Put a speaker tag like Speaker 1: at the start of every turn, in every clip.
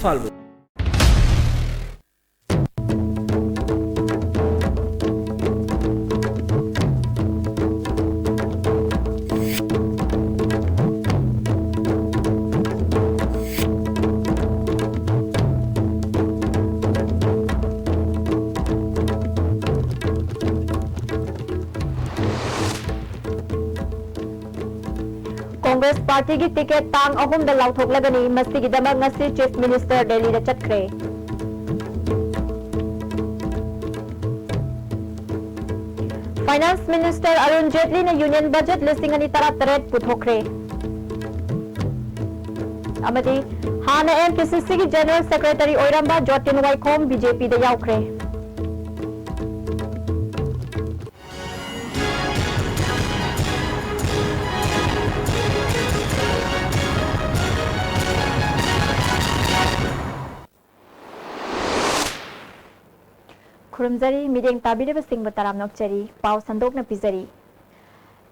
Speaker 1: फाल्बो
Speaker 2: Congress party की ticket तांग अहुम द लाउथोकलगनी मस्ती की दमक ngasi चीफ मिनिस्टर दिल्ली द चटखरे फाइनेंस मिनिस्टर अरुण जेटली ने यूनियन बजट लिस्टिंग अनि तरा तरेट पुथोखरे अमदी हाना एमपीसीसी की जनरल सेक्रेटरी ओइरंबा जोटिन वाइखोम बीजेपी द याउखरे खुरमजरी मिदेंग ताबिरब सिंह तराम नोकचरी पाव संदोक न पिजरी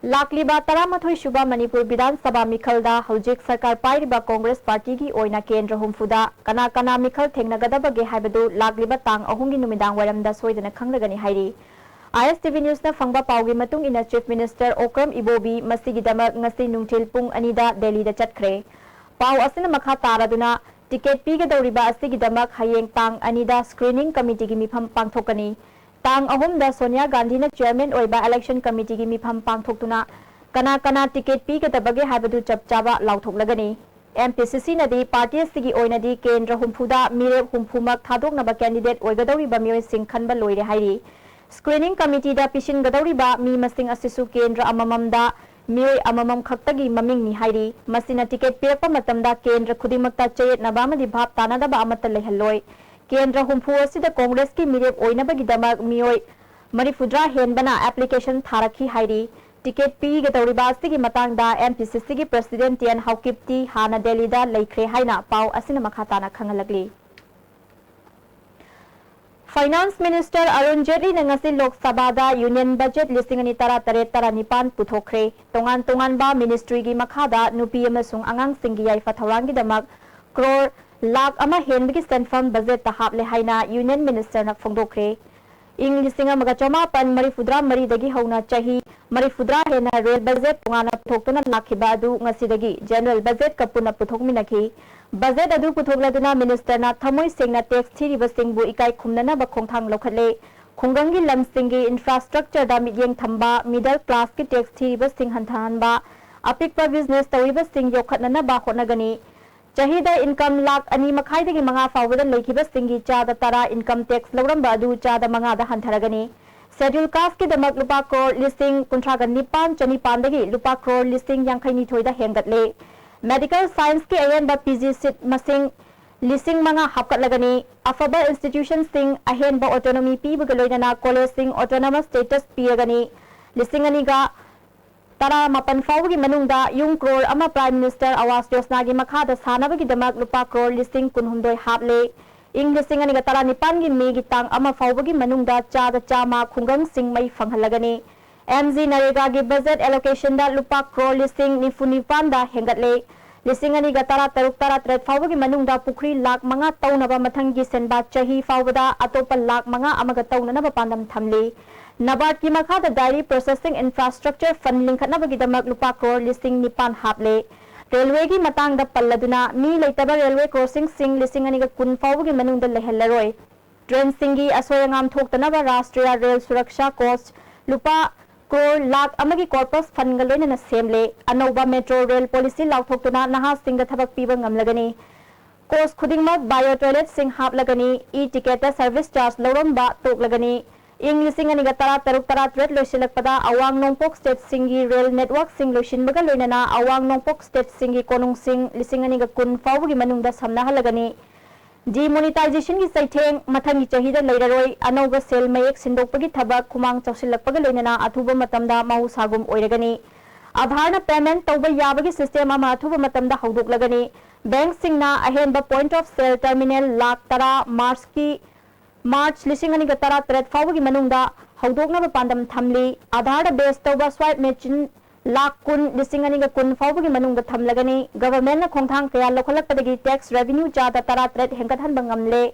Speaker 2: लाकलीबा तरामथोई सुबा मणिपुर विधानसभा मिखलदा हौजिक सरकार पाइरिबा कांग्रेस पार्टी की ओइना केंद्र हुमफुदा कना कना मिखल थेंगनगदबगे हाइबदु लाकलीबा तांग अहुंगी नुमिदांग वारमदा सोइदना खंगलगनी हाइरी आईएसटीवी न्यूज न फंगबा पावगी मतुंग इना चीफ मिनिस्टर ओक्रम इबोबी मसीगिदमक ngasi नुंथिल पुंग अनिदा दिल्ली दा चटखरे पाव असिन मखा तारादुना टिकेट पीगदौरिबा असिगिदमक हयेंग तांग अनिदा स्क्रीनिंग कमिटी की मिफम पांगथोकनी तांग अहुमदा सोनिया गांधी न चेयरमैन ओइबा इलेक्शन कमिटी की मिफम पांगथोकतुना कना कना टिकेट पीगदबगे हाइबदु चपचाबा लाउथोकलगनी एमपीसीसी नदी पार्टी असिगी ओइनदी केंद्र हुमफुदा मिरेब हुमफुमक थादोकनबा कैंडिडेट ओइगदौरिबा मियोय सिंह खनबा लोइरे हाइरी स्क्रीनिंग कमिटी दा पिसिनगदौरिबा मी मसिंग असिसु केंद्र अमममदा मियोय अममम खक्तगी ममिंग नि हाइरी मसिना टिकेट पिरकपा मतमदा केंद्र खुदिमकता चयेतनबा अमदि भाप तानादबा अमत लेहल्लोय केंद्र हुमफु असिदा कांग्रेस की मिरेब ओइनबगिदमक मियोय मरिफुद्रा हेनबना एप्लीकेशन थारखी हाइरी टिकेट पीगदौरिबा असिगी मतंगदा एमपीसीसी की प्रेसिडेंट टियन हाउकिप्ती हाना दिल्लीदा लेख्रे हाइना पाव असिना मखाताना खंगलगली फाइनेंस मिनिस्टर अरुण जेटली ने ngasi लोकसभा दा यूनियन बजट लिस्टिंग अनि तरा तरे तरा निपान पुथोखरे तोंगान तोंगान बा मिनिस्ट्री की मखादा नुपी अमसुंग अंगांग सिंगी याइफा थौरांगी दमक करोड़ लाख अमा हेनबगी सेंफम बजट तहापले हाइना यूनियन मिनिस्टर न फोंदोखरे इंग लिस्टिंग अमगा चौमापन मरिफुद्रा मरीदगी हौना चाही मरिफुद्रा हेना रेल बजट तोंगाना पुथोक्तुना लाखिबा अदु ngasiदगी जनरल बजट का पुना पुथोकमिनखी बजट अदु पुथोकलदुना मिनिस्टर ना थमोय सेंगना टैक्स थीरिबा सिंगबु इकाई खुमनना बखोंथांग लौखले खुंगंगी लमसिंगी इंफ्रास्ट्रक्चर दा मियेंग थंबा मिडल क्लास की टैक्स थीरिबा सिंग हंथानबा अपिकपा बिजनेस तौरिबा सिंग योखतनना बा होनगनी चाहिदा इनकम लाख अनि मखाइदगी मंगा फावदा लेखिबा सिंगी चादा तरा इनकम टैक्स लौरंबा अदु चादा मंगा दा हंथरगनी शेड्यूल कास्ट की दमक लुपा करोड़ लिस्टिंग कुंट्रागा निपान चनिपानदगी लुपा करोड़ लिस्टिंग यांखैनी थोइदा हेंगतले मेडिकल साइंस की अयन पीजी सीट मसिंग लिसिंग मंगा हापकटलगनी अफबा इंस्टीट्यूशन सिंग अहेन ब ऑटोनॉमी पीबग लोइना कॉलेज सिंग ऑटोनॉमस स्टेटस पीरगनी लिसिंग अनिगा तरा मपन फाउगी मनुंगदा युंग करोड़ अमा प्राइम मिनिस्टर आवास योजना की मखादा सानबगी दमक लुपा करोड़ लिसिंग कुनहुमदोय हापले इंग लिसिंग अनिगा तरा निपान की मेगी तांग अमा फाउगी मनुंगदा चादा चामा खुंगंग सिंग मई फंगहलगनी एमजी नरेगा की बजट एलोकेशन दा लुपा करोड़ लिसिंग निफुनिपान दा हेंगतले लिसिंग अनिगा तरा तरुक तरा त्रेट फाउगी मनुंगदा पुखरी लाख मंगा तौनबा मथंगी सेनबा चाही फाउबदा अतोपा लाख मंगा अमगा तौननबा पांदम थमले नबार्ड की मखादा डायरी प्रोसेसिंग इंफ्रास्ट्रक्चर फंड लिंखनबगी दमक लुपा करोड़ लिसिंग निपान हापले रेलवे की मतंगदा पल्लदुना मी लेतबा रेलवे क्रॉसिंग सिंग लिसिंग अनिगा कुन फाउगी मनुंगदा लेहल्लरोय ट्रेन सिंगी असोयंगाम थोक्तनबा राष्ट्रीय रेल सुरक्षा कोस्ट लुपा करोड़ लाख अमगी कॉर्पस फंड लोइना सेमले अनौबा मेट्रो रेल पॉलिसी लाउथोक्तुना नहा सिंग थबक पीबा ngamlagani कोस्ट खुदिंगमक बायो टॉयलेट सिंग हापलगनी ई टिकेट सर्विस चार्ज लौरंबा तोकलगनी इंग लिसिंग अनिगा तरा तरुक तरा त्रेट लोइसिलकपदा अवांग नोंगपोक स्टेट सिंगी रेल नेटवर्क सिंग लोइसिनबगा लोइना अवांग नोंगपोक स्टेट सिंगी कोनुंग सिंग लिसिंग अनिगा कुन फाउगी मनुंगदा समनाहलगनी डिमोनिटाइजेशन की सैथेंग मथंगी चाहिदा लेररोय अनौबा सेल मयेक सिंदोकपगी थबक खुमांग चौसिलकपगा लोइना अथुबा मतमदा महुसागुम ओइरगनी आधार न पेमेंट तौबा याबगी सिस्टम अमा अथुबा मतमदा हौदोकलगनी बैंक सिंगना अहेनबा point of sale terminal lakh तरा मार्च लिसिंग अनिगा तरा त्रेट फाउबगी मनुंगदा हौदोकनबा पांदम थमली आधार बेस तौबा स्वाइप लाख कुन लिसिंग अनिगा कुन फाउबगी मनुंग थमलगनी गवर्नमेंट ना खोंथांग कया लोखलकपदगी टैक्स रेवेन्यू चादा तरा तरेट हेंगथन बंगमले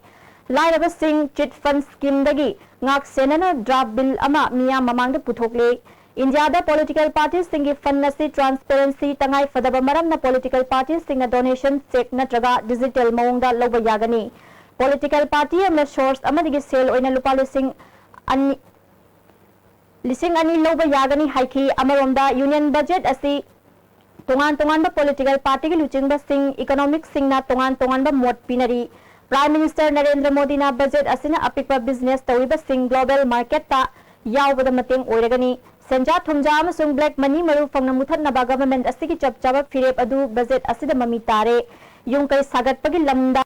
Speaker 2: लाइरब सिंह चिट फंड स्कीम दगी ngak senana draft bill ama miya mamang da puthokle India da political parties singi fund nasi transparency tangai fadaba maram na political parties singa donation check na traga digital mawng da loba yagani political party amna source amadigi sale oina lupa lising ani loba yagani haiki amaronda union budget asi tongan ba political party gi luching ba sing economic sing na tongan ba mot pinari Prime Minister Narendra Modi na budget asina apikpa business tawiba sing global market ta yawbada mateng oiragani senja thumja amasung black money maru fangna muthatna ba government asigi chapchaba firep adu budget asida mami tare yung kai sagatpagi lamda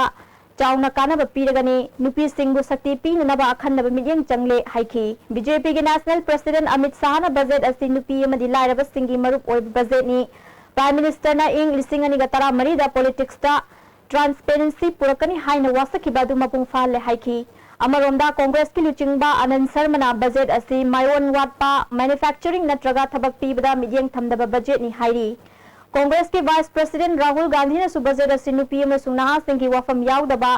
Speaker 2: chauna kana ba piragani nupi singbu sakti pinna ba akhanna ba midyang changle haiki BJP gi national president Amit Shah na budget asi nupi amadi lairaba singi marup oi budget ni Prime Minister na ing lising ani gatara mari da politics ta transparency purakani haina wasaki badu mapung fal haiki amaronda congress ki luchingba anand sarmana budget asi mayon watpa manufacturing natraga thabak pibada midyang thamdaba budget ni hairi congress ki vice president Rahul Gandhi na su budget asi nupi ma sungna singki wafam yaudaba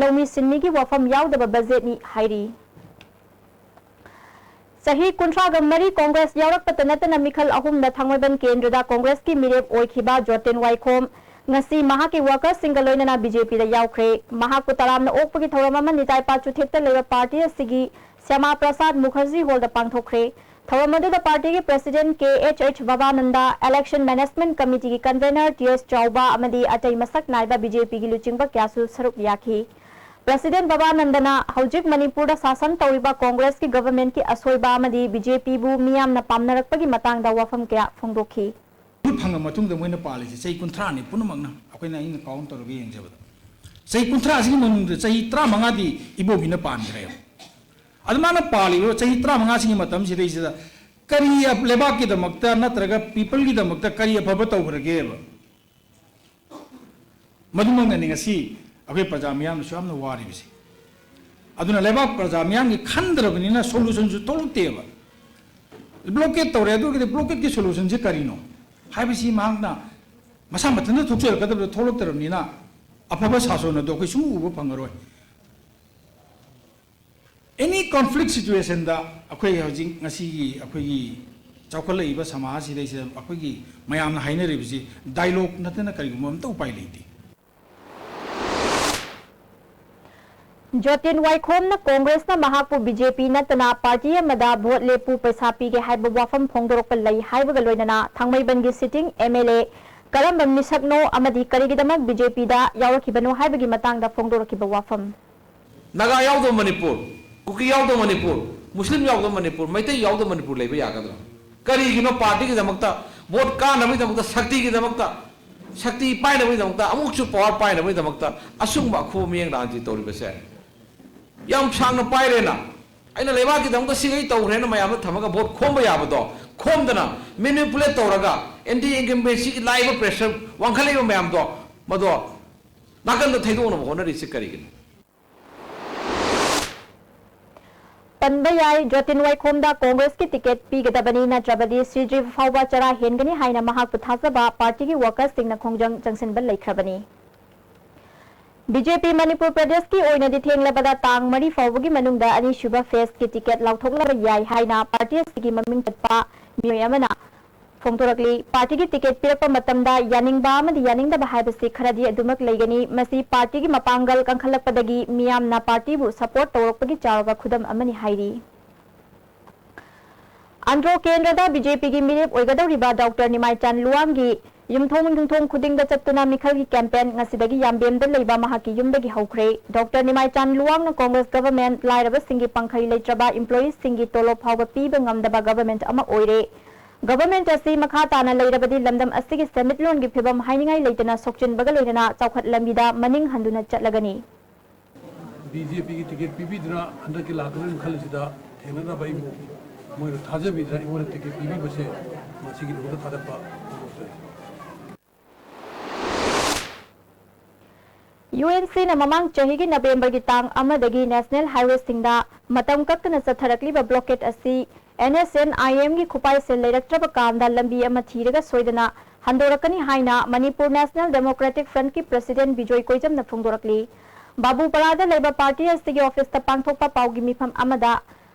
Speaker 2: lomi sinni ki wafam yaudaba budget ni hairi sahi kuntra gamari congress yawrak patanatana mikhal ahum na thangwaban kendra da congress ki mirep oikhiba Joten Waikhom ngasi mahaki workers single loina BJP da yaukre mahak taramna okpagi thorama nitai pa chuthekta leba party asigi Syama Prasad Mukherjee hall da pangthokre thoramadu da party ki president KHH Babananda election management committee ki convener TS Chauba amadi atai masak naiba BJP ki luchingba kyasu saruk yakhi president Babanandana haujik Manipur da sasan tawriba congress ki government ki asoiba amadi BJP bu miyam na pamnarakpagi matang da wafam kya phongdokhi
Speaker 1: फंग मतुंग द मोइना पालिसे सही कुंथ्रा नि पुनमंगना अखोइना इन count तौरगे यंगजबद सही कुंथ्रा सिगी मनुंग सही 35 दी इबोगिना पानग्रे अदमाना पालिबो सही 35 सिगी मतम सिदैसिदा करी अब लेबा की दमकता नत्रगा पीपल की दमकता करी अफब तौरगे मदुमंग निगसी अखोइ प्रजा मियाम सुयामना वारिबिसे अदुना लेबा प्रजा मियाम की खंदरबनिना सोल्यूशन सु तोलतेबा ब्लॉकेट तौरे अदुगे ब्लॉकेट की सोल्यूशन से करिनो हाइबसी मांगना मसा मतन थोक्चरकदब थोलक्तरबनिना अफब सासोन दो कोइ सुमु उबो फंगरोय एनी कॉन्फ्लिक्ट सिचुएशन दा अखोइ हजिंग ngasi अखोइ चावखलइबा समाज सिदैसे अखोइ मयामना हाइनरिबिसि डायलॉग नतना करिगुम त उपाय लेति
Speaker 2: Joten Waikhom na Congress na mahakpo BJP na tana party amada vote lepu paisa pige haiba wafam phongdorok palai haiba galoina na thangmaiban gi sitting MLA karamba misakno amadi karigidamak BJP da yawrakibano haiba gi matang da phongdorokiba wafam
Speaker 3: Naga yawdo Manipur Kuki yawdo Manipur Muslim yawdo Manipur Maitai yawdo Manipur leiba yagadra karigino party gi damakta vote ka nabi damakta shakti gi damakta shakti pai nabi damakta amukchu power pai nabi damakta asungba khu mieng danji toribase yam sang na pai rena aina leba ki dam ko sigai taw rena mayam thamaga vote khomba yabado khomdana manipulate tawraga anti incumbency ki live pressure wangkhale mayam do mado nakan da thaido no hona ri sikari
Speaker 2: Panbayai Joten Waikhom da Congress ki ticket pigadabani na trabadi Srijif Fauba chara hengani haina mahak puthasaba party ki workers singna khongjang jangsenbal laikhrabani BJP Manipur Pradesh ki oina di thenglabada tang mari fawgi manungda ani shuba face ki ticket lauthoklaba yai haina party sigi maming chatpa miyamana phongtorakli party ki ticket pirapa matamda yaningba amadi yaningda bahaibasi kharadi adumak leigani masi party ki mapangal kangkhalakpadagi miyamna party bu support tawrokpagi charaba khudam amani hairi Andhra Kendra da BJP ki mirep oigadawriba Dr. Nimai Chan Luang gi yumthong khuding da chatuna mikhal ki campaign ngasidagi yambem da leiba mahaki yumdagi haukhre Dr. Nimai Chan Luang na Congress government lairaba singi pangkhai leitraba employees singi tolop phawba piba ngamdaba government ama oire government asi makha tana leirabadi lamdam asigi summit loan gi phibam hainingai leitana sokchin baga loinana chawkhat lambida maning handuna chatlagani
Speaker 4: BJP की ticket PB दना अंदर के लाखन खल सिदा थेना ना भाई मोर थाजे भी दना मोर टिकट पीबी बसे मासी की रोड थादा पा
Speaker 2: UNC na mamang chahi gi November gi tang amadagi national highway singda matam kakkana chatharakliba blockade asi NSNIM की खुपाई से लेरक्ट्रब कांदा लंबी अमा थीरगा सोइदना हंदोरकनी हाइना मणिपुर नेशनल डेमोक्रेटिक फ्रंट की प्रेसिडेंट बिजोय कोइजम न फोंदोरकली बाबू परादा लेबा पार्टी अस्तिगी ऑफिस ता पांथोकपा पाउगी मिफम अमदा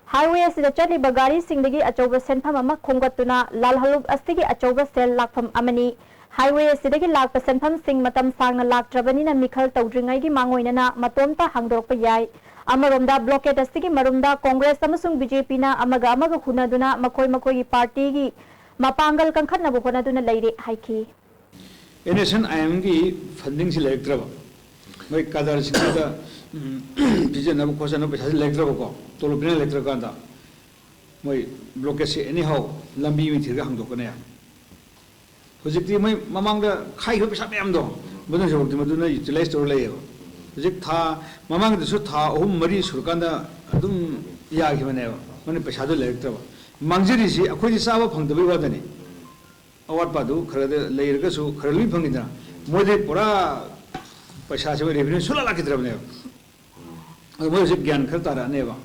Speaker 2: हाईवे असिदा चलिबा गाड़ी सिंगदगी अचौबा सेनफम अमा खोंगतुना लालहलुब अस्तिगी अचौबा सेल लाखफम अमनी हाईवे असिदगी लाखपा सेनफम सिंग मतम सांगना लाक्ट्रबनिना मिखल तौद्रिंगाईगी मांगोइनना मतोमता हांगदोरकपा याय अमरोमदा ब्लॉकेट अस्तिगी मरुमदा कांग्रेस अमसुंग बीजेपी ना अमगा हुनदुना मखोय मखोयगी पार्टी की मपांगल कंखनबु होनदुना लेरे हाइखी
Speaker 5: NSNIM की फंडिंग से लेक्ट्रब मैं कादर सिंगदा बिजन अब खोसन पैसा से लेक्ट्रब को तोलो बिना लेक्ट्रब कांदा मैं ब्लॉकेट से एनी हाउ लंबी में थिरगा हांगदोकने या हुजिकती मैं ममांगदा खाई हो पैसा मैम दो मदन जोरती मदुना यूटिलाइज तोर लेयो हुजिक था ममांगदसु था ओहुम मरी सुरकांदा अदुम यागिबनेबा मने पैसा दो लेक्ट्रब मांगजरीसी अखोई साबा फंगदबई वादने अवाटपादु खरदे लेरगसु खरलुई फंगिदा मोदे पुरा पैसा से रेवेन्यू सुला लाकिद्रबने मोय से ज्ञान खर तारानेबा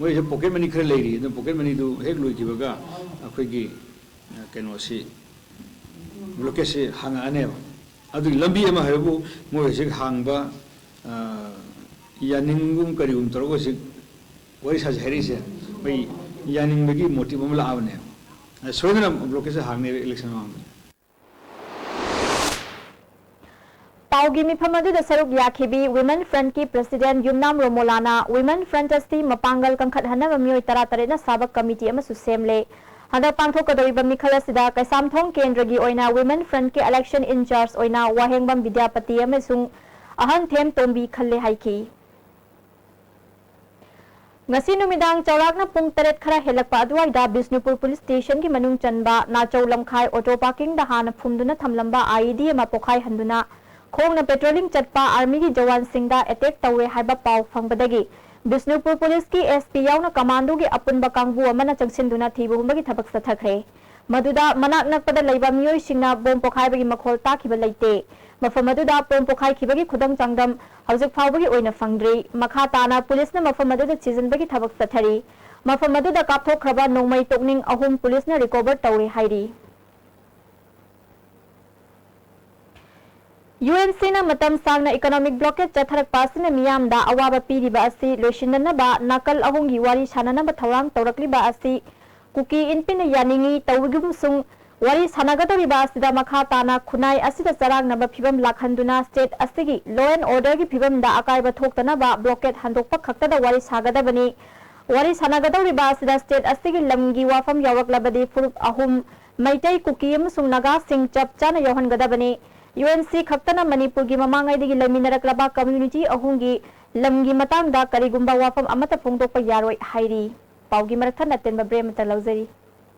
Speaker 5: मोय से पॉकेट मनी खर लेरी द पॉकेट मनी दु हेक लुइकिबगा अखोइगी केनोसी ब्लॉकेट हांगानेबा अदु लंबी अमा हेबु मोय से हांगबा यानिंगुम करिउम तरोगो से वरी साज हेरिसे बै यानिंगबगी मोटिव अमा लाबने सोइदना ब्लॉकेट हांगने इलेक्शन मांग
Speaker 2: पाउगी मिफम अदुदा सरुक याखिबी वुमेन फ्रंट की प्रेसिडेंट युमनाम रोमोलाना वुमेन फ्रंट अस्ति मपांगल कंखत हनब मियोय तरा तरेना साबक कमिटी अमसु सेमले हदा पांथोकदोइबा मिखल असिदा कैसामथोंग केंद्र की ओइना वुमेन फ्रंट के इलेक्शन इंचार्ज ओइना वाहेंगबम विद्यापति अमसुंग अहन them तोंबी खल्ले हाइकी ngasi numidang chawrakna pung 8 khara helakpa aduaida Bisnupur police station ki manung chanba nachau lamkhai auto parking da hana phumduna thamlamba IED ma pokhai handuna khongna patrolling chatpa army ki jawan singda attack tawe haiba paw phangbadagi Bisnupur police ki SP yauna commando ki apunba kangbu amana changsinduna thibu humbagi thabak sathakre maduda manak nakpada leiba miyoi singna bom pokhai bagi makhol takhiba leite मफम अदुदा पोम पोखाई खिबगी खुदंग चांगदम हौजिक फावबगी ओइना फंगद्री मखा ताना पुलिसना मफम अदुदा चिजनबगी थबक सथरी मफम अदुदा कापथोखरबा नोंमै तोकनिंग अहुम पुलिसना रिकवर तौरे हाइरी UNC ना मतम सांगना इकोनॉमिक ब्लॉकेज चथरक पासना मियामदा अवाबा पीरिबा असि लोइसिननबा नाकल अहुंगी वारी साननबा थौरांग तौरकलिबा असि कुकी इनपिन यानिंगी तौरगुमसुंग वारी सानागदोरिबा असिदा मखा ताना खुनाई असिदा चरांगनबा फिबम लाखंदुना स्टेट असिगी लॉ एंड ऑर्डर की फिबमदा अकायबा थोक्तनबा ब्लॉकेट हंदोकपा खक्तदा वारी सागदबनी वारी सानागदोरिबा असिदा स्टेट असिगी लमगी वाफम यावकलबदी फुरुप अहुम मैतै कुकी अमसुंग नागा सिंग चप चाना यौहनगदबनी UNC खक्तना मणिपुर की ममांगैदगी लमिनरकलबा community अहुंगी लमगी मतांगदा करिगुंबा वाफम अमता फोंदोकपा यारोय हाइरी पाउगी मरथन अतेनबा ब्रेमता लौजरी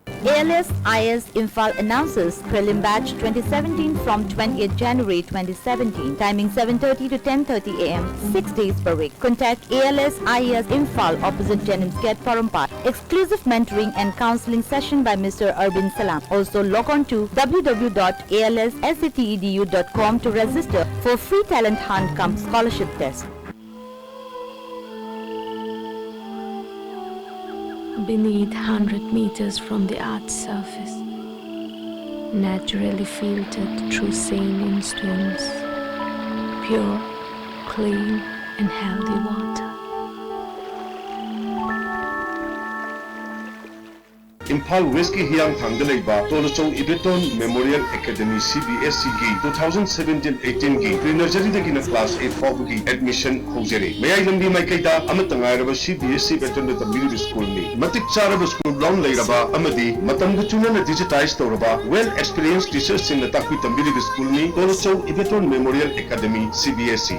Speaker 6: ALS IS Imphal announces prelim batch 2017 from 28th January 2017, timing 7:30 to 10:30 a.m. 6 days per week. Contact ALS IS Imphal opposite Jennings Gate, Porumpat. Exclusive mentoring and counseling session by Mr. Arvind Salam. Also log on to www.alssetedu.com to register for free talent hunt cum scholarship test.
Speaker 7: Beneath 100 meters from the Earth's surface, naturally filtered through saline stones, pure, clean and healthy water.
Speaker 8: Imphal West की हियांग थांगदा लेबा Tolochon Ibeton memorial academy CBSE की 2017-18 की pre nursery दगिना class 8 फाउबगी admission होजरे मयाई लंबी माइकैदा अमतंगायरबा CBSE बेटोन तमिलिबी स्कूल नि मतिक चारबा स्कूल ग्राउंड लेरबा अमदी मतंग चुनना डिजिटाइज तौरबा वेल एक्सपीरियंस टीचर्स सिंग ताकि तमिलिबी स्कूल नि Tolochon Ibeton memorial academy CBSE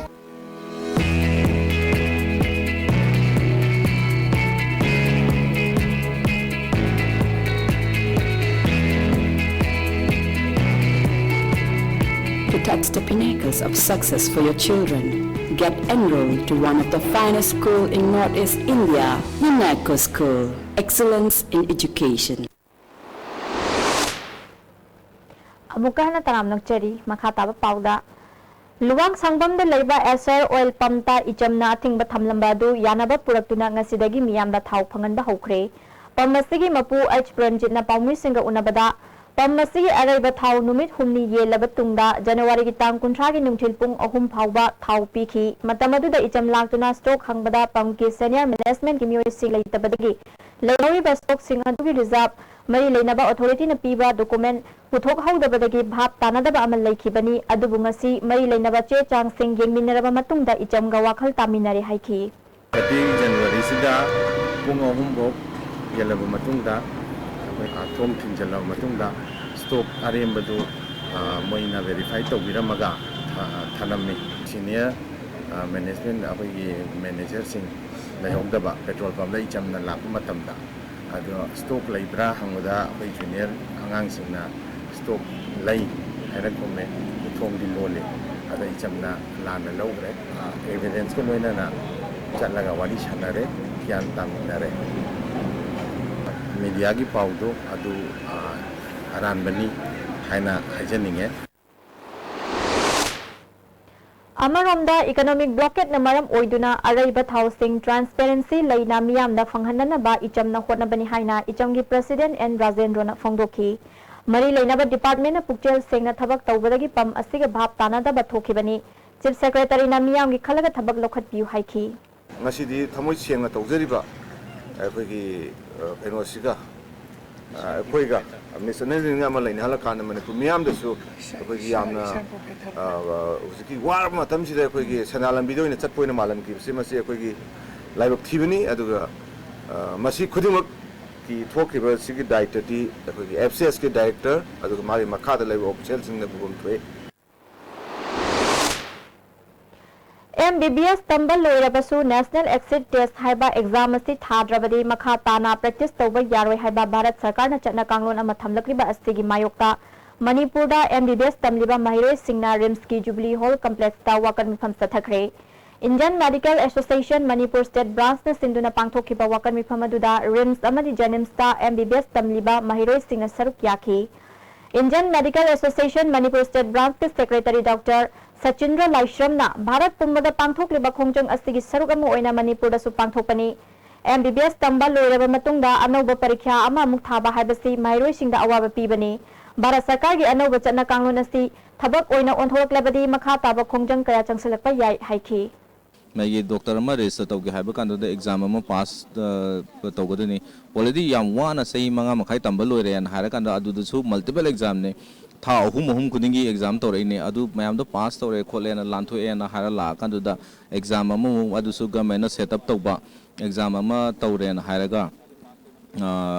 Speaker 9: Touch the pinnacles of success for your children. Get enrolled to one of the finest schools in Northeast India, UNESCO School. Excellence in Education.
Speaker 2: अमुकहना तराम नक्चरी मखाताब पाउदा लुवांग संगबम द लेबा एसर ऑयल पंप ता इचमना थिंग बथमलंबा दु यानाबा पुरक्तुना ngasiदगी मियामदा थाव फंगनबा हौखरे Pamasigi Mapu H. Pranjitna Paumi Singa Unabada, Pamasigi Araba Tau Numit Humni Ye Labatunda, January Gitang Kuntragi Nungchilpung Ohum Pauba, Tau Piki, Matamadu the Icham Lagtuna Stoke Hangbada, Pamki Senior Management Community Singla Tabadagi, Lay Stoke Singadugi Reserve, Mari Lenaba Authority na Piba document, Putok Haudabadagi Bhab Tanadaba Amal Lakibani, Adubungasi, Mari Lenaba Che Chang Sing Minaraba Matunda Icham Gawakal Taminari Haiki.
Speaker 10: January Sida, Pungo Humbo, Yellow Matunda, Tom Tinjala Matunda, Stoke Ariambadu, Moina verified to Viramaga, Tanami, Senior Management of Managers in the Hongdaba, Petrol Pump, Jam and Lapumatamda. Stoke Libra, Hanguda, Junior, Hangangsina, Stoke Lay, Hanakome, Tom di Lole, Ada Jamna, Lana Logre, evidence Communana, Chalaga Wadi Shanare, Kian Taminare. Mediagi Paudo, Adu Aranbani, Haina Hajaninge.
Speaker 2: Amaromda economic blockade na maram oiduna araibat housing transparency laina miyam na fanghanana ba icham na hotna bani haina ichamgi president N Rajendra na fangdoki mari laina ba department na pukchel seng na thabak tawbadagi pam asiga bhab tana da bathoki bani chief secretary na miyam gi khalaga thabak lokhat piu haiki
Speaker 11: ngasidi thamoi seng na tawjariba akoigi penosiga akoiga national nga malai hala kana mane miyam da su akoigi yamna उसकी वार मतम सिदा कोई सनालम बिदो इन चटपोइन मालन की से मसे कोई live थीबनी अदुगा मसी खुदिमक की थोकिबा सिगी director दी कोई एफसीएस के डायरेक्टर अदुगा मारी मखादा लाइव ऑफिशियल सिंग ने बुगम थोए
Speaker 2: MBBS tambal loirabasu national exit test haiba exam asi thadrabadi makha tana practice tawba yaroi haiba bharat sarkar na chatna kanglon ama thamlakliba astigi mayokta Manipur da MBBS tamliba mahiroi singna RIMS ki Jubilee Hall complex ta wakan mifam sathakre Indian Medical Association Manipur State Branch na sinduna pangthokiba wakan mifam aduda RIMS amadi JANIMS ta MBBS tamliba mahiroi singna saruk yaki Indian Medical Association Manipur State Branch ke Secretary Dr. Sachindra Laishramna Bharat pumbada pangthokliba khongjang asigi saruk amu oina Manipur da su pangthokpani MBBS tamba loiraba matungda anauba parikha ama amuk thaba haibasi mahiroi singda awaba pibani Bharat Sarkar gi anauba chatna kanglon asi thabak oina onthoraklabadi makha taba khongjang kaya changsalakpa yai haiki
Speaker 12: मैं doctor resistor तौगे है exam पास तौगदनी already वाना सही मंगा मखाई तंब लोरेन multiple exam ने था अहुम अहुम खुदी exam तौरने ma'am पास तौरे खोलेना लाथोएना लाकद exam government setup तौब exam तौरेन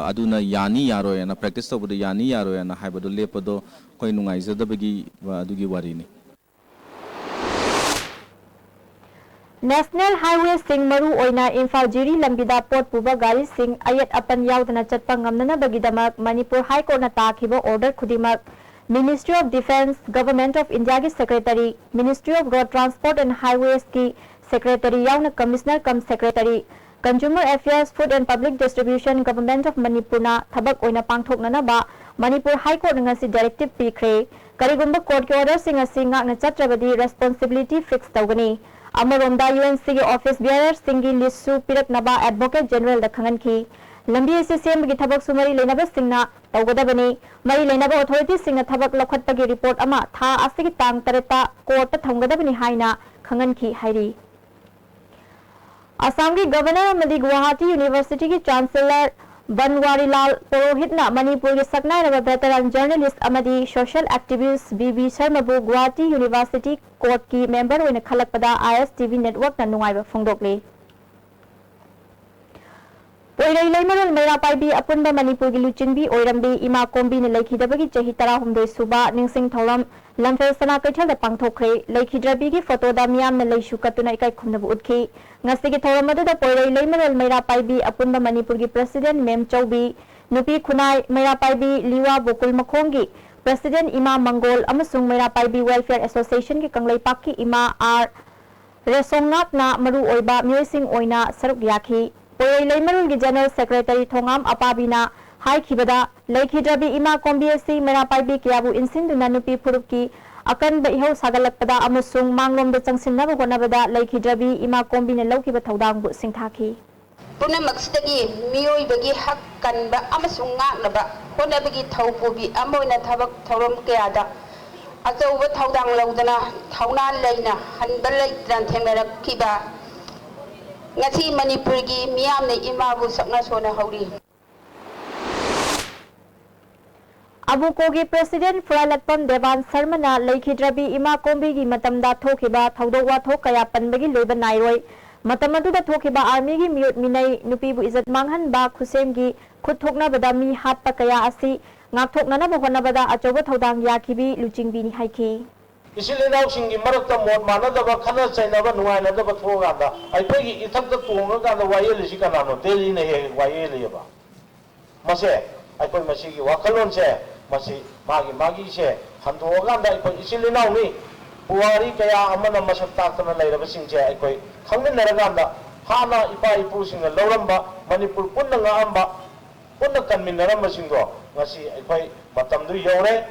Speaker 12: अदुना यानी यारोयना practice तौबद यानी यारोयना हाइबदो लेपदो कोई नुंगाइजदबगी अदुगी वारीनी
Speaker 2: National Highway Sing Maru Oina Imphal Jiri Lambida Port Puba Gari Sing Ayat Apan Yaudana Chatpa Ngamnana Bagidamak Manipur High Court na Takiba Order Kudimak Ministry of Defence Government of India ki Secretary Ministry of Road Transport and Highways ki Secretary Yauna Commissioner cum Secretary Consumer Affairs Food and Public Distribution Government of Manipur na Thabak Oina Pangthoknana ba Manipur High Court ngasi directive pikre Karigumba Court ki order sing asi ngakna chatrabadi responsibility fixed tawgani Amaromda UNC ki office bearer singi lisu pirak naba advocate general da khangan ki lambi SCM ki thabak sumari lenaba singna tawgadabani mari lenaba authority singna thabak lokhatpa ki report ama tha asigi tang tareta court ta thamgadabani haina khangan ki hairi Assam ki governor amadi Guwahati University ki chancellor Banwari Lal Purohit na Manipur ki saknai raba veteran journalist amadi social activist BB Sharma bu Guwahati University court ki member oina khalakpada ISTV network na nungaiba phongdokle Oirai Laimaral Mera Paibi Apunba Manipur ki Luchinbi Oirambi Ima Kombi ne Laikhidabagi Chahi Tara Humde Suba Ningsing Tholam Lamfel Sana Kaichal da Pangthokre Laikhidrabi ki photo da miyam na Laishu Katuna Ikai Khumnabu Udki Ngasi ki Thoramadu da Oirai Laimaral Mera Paibi Apunba Manipur ki President Mem Chaubi Nupi Khunai Mera Paibi Liwa Bokul Makhongi President Ima Mangol Amasung Mera Paibi Welfare Association ki Kanglai Paki Ima R Resongnak na Maru Oiba Muising Oina Saruk Yaki Oirai Laimarul ki General Secretary Thongam Apabina Hai Khibada Laikhidrabi Ima Kombiasi Mera Paibi Kiabu Insinduna Nupi Purupki Akan Baihau Sagalakpada Amusung Manglom da Changsinnabu Gonabada Laikhidrabi Ima Kombina Laukiba Thaudang bu Singthaki
Speaker 13: पुनमक्सदगी मियोइबगी हक कनबा अमसुंग ngaknaba honabagi thaupubi amoina thabak thorom kayada achauba thaudang laudana thauna leina hanba leitran thengnarakhiba ngasi manipurgi miyamne imabu sakna sona hauri
Speaker 2: Abukogi President Furalatpam Devan Sarmana Laikhidrabi Ima Kombi Matamda Thokiba Thaudo Wathok Kaya Panbagi Loiba Nairoi Matamatuda Thokiba Army gi Mute Minai Nupibu Izat Manghan Ba Khusem gi Khuthokna Badami Hatpa Kaya Asi Ngakthokna Bahona Bada Achoba Thodang Yakibi Luchingbi Ni Haiki
Speaker 14: Isilinaw singi marakta mod manadaba khana chainaba nuainadaba thoganda aipegi ithakta tongaganda wayel sikanano Delhi ne he wayel yaba mase aipoi masigi wakalon se masi magi se handoganda aipoi isilinaw ni puari kaya amana masak taktana lairaba singje aipoi khangminaraganda hana ipa ipu singa lawramba manipur punna ngamba punna kanminaramba singdo ngasi aipoi matamdu yore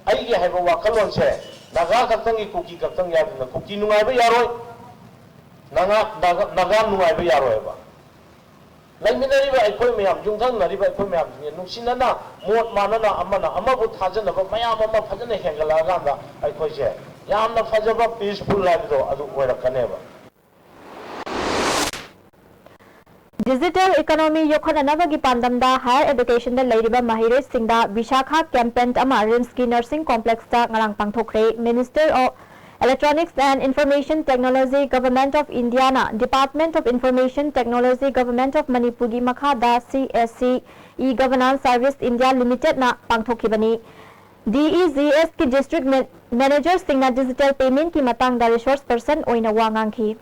Speaker 14: aigi haiba wakalon se naga kaktangi kuki kaktang yadina kuki nungai ba yaroi naga nungai ba yaroi ba laiminari ba aikoi mayam jungthang nari ba aikoi mayam nungsinana mot manana amana amabu thajana ba mayam ama phajana hengala ganda aikoi se yamna phajaba peaceful life do adu oirakane ba
Speaker 2: Digital Economy Yokhananabagi Pandamda Higher Education da Lairiba Mahires Singda Vishakha Campaign Ama Rimski Nursing Complex da Ngarang Pangthokre Minister of Electronics and Information Technology Government of Indiana Department of Information Technology Government of Manipuri Makhada CSC E-Governance Service India Limited na Pangthokibani DEGS ki District Manager Singna Digital Payment ki matang da resource person oina wangangki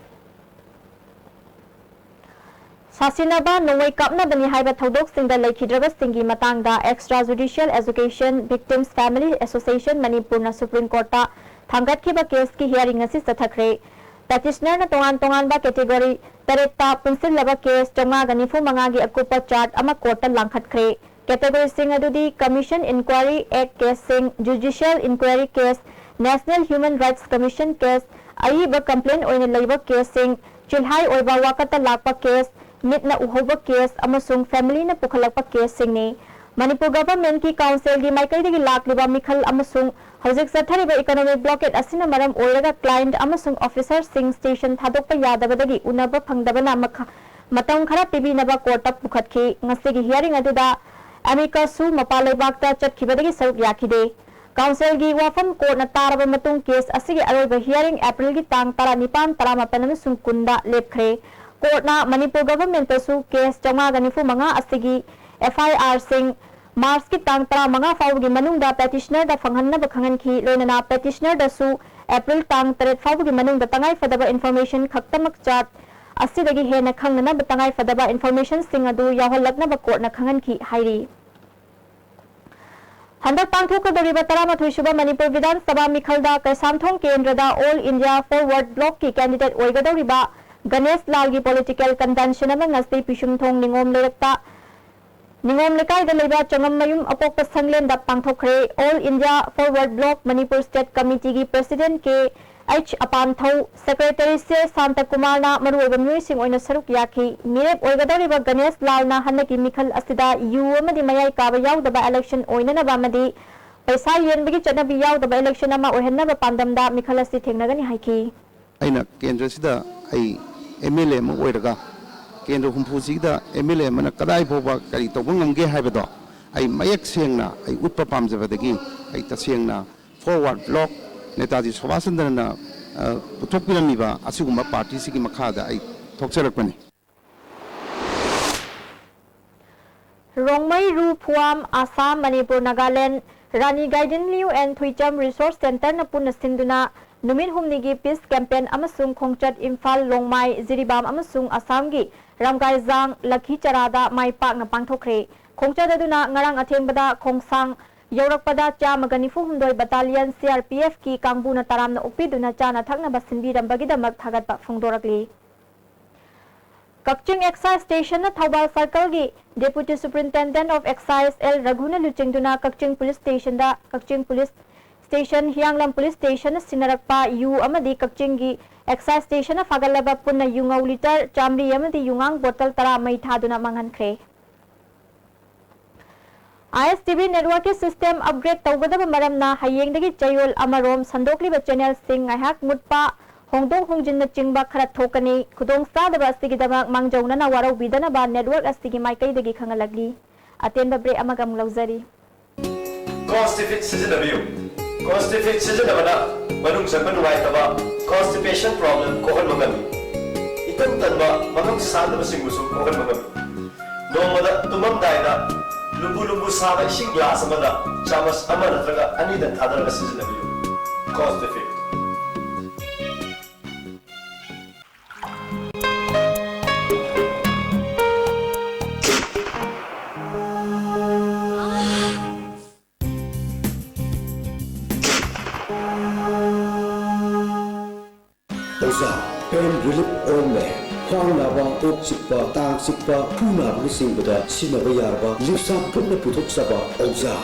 Speaker 2: Sasinaba Noway Kapna Bani Haiba Thodok Singda Laikhidraba Singi Matangda Extrajudicial Education Victims Family Association Manipurna Supreme Court ta Thangatkiba case ki hearing asi sathakre Petitioner na tongan ba category tareta punsil laba case tonga ganifu mangagi akupa chart ama court langkhatkre category sing adudi Commission Inquiry Act case sing Judicial Inquiry case National Human Rights Commission case aiba complaint oina leiba case sing chilhai oiba wakata lakpa case Mitna Uhoba case amasung family na pukhalakpa case singni Manipur government ki council gi Michael gi lakliba mikhal amasung hojik sathariba economic blockade asina maram oiraga client amasung officer sing station thadokpa yadabadagi unaba phangdabana matang khara pibinaba court ta pukhatki ngasigi hearing aduda America su mapalai bakta chatkibadagi saruk yakhide council gi wafam court na taraba matung case asigi aroiba hearing April gi tang 19 38 amasung kunda lepkhre Court na Manipur government su case chonga ganifu manga asigi FIR sing Mars ki tang tara manga fawgi manungda petitioner da phanghanna ba khangan ki loinana petitioner da su April tang 3 fawgi manungda tangai fadaba information khaktamak chat asidagi hena khangna ba tangai fadaba information sing adu yahallakna ba court na khangan ki hairi Handak pangthok doriba tarama thuisuba Manipur Vidhan Sabha Mikhalda Kaisamthong Kendrada All India Forward Bloc ki candidate oigadoriba Ganesh Lal gi political contention ama ngasti pisum thong ningom lerakta ningom lekai da leba changam mayum apok sanglen da pangthokre All India Forward Bloc Manipur State Committee gi president ke H Apanthau secretary se Santa Kumar na maruoba myoy sing oina saruk yakhi mirep oigadariba Ganesh Lal na hanaki mikhal asida yu amadi mayai ka ba yaw da ba election oina na ba madi paisa yen bigi chana bi yaw da ba election ama ohenna ba pandam da mikhal asi thengnagani haiki
Speaker 15: aina kendra sida ai MLA ma oiraga kendra humphusida MLA mana kadai phoba kari tobang ngamge haibado ai mayak sengna ai utpa pamjabadagi ai tasengna forward block netaji sobasandana puthokpiramiba asiguma party sigi makhada ai thokcharakpani
Speaker 2: Rongmai Ru Phuam Assam Manipur Nagaland Rani Gaiden Liu and Thuicham Resource Center na punna sinduna Numit humnigi peace campaign amasung khongchat Imphal Longmai Ziribam amasung Assam gi Ramgai Zang Lakhi Charada Mai Pak na pangthokre khongchat aduna ngarang athengbada khongsang Yorakpada Chamagani Fuhumdoi Battalion CRPF ki Kangbuna Taram na upiduna chana thakna basinbi rambagida thagatpa phongdorakli Kakching Excise Station na Thobal Circle gi Deputy Superintendent of Excise L Raghuna Luchingduna Kakching Police Station da Kakching Police Station Hianglam Police Station Sinarakpa U amadi Kakching gi Excise station fagalaba punna yungau liter chamri yamadi yungang bottle tara mai thaduna mangan kre. ISTV network system upgrade tawgadaba maramna hayengdagi chayol amarom sandokliba channel sing ngahak mutpa hongdong hongjinna chingba khara thokani khudong sadaba astigidaba mangjauna na warau bidana ba network astigi maikai khangalagli atenba break amagam lauzari.
Speaker 16: Constipate season manung sampan taba constipation problem kohon magami itang tanba magam sadaba singmusu kohon magami nomada tumam daida lubu saba ising glass amada chamas amana traga anida thadaraga season constipate.
Speaker 17: Pain relief ointment. Khwang naba, ok sikpa, tang sikpa, pu naba ni singbada sinaba yarba, lipsa putna puthok saba Oza.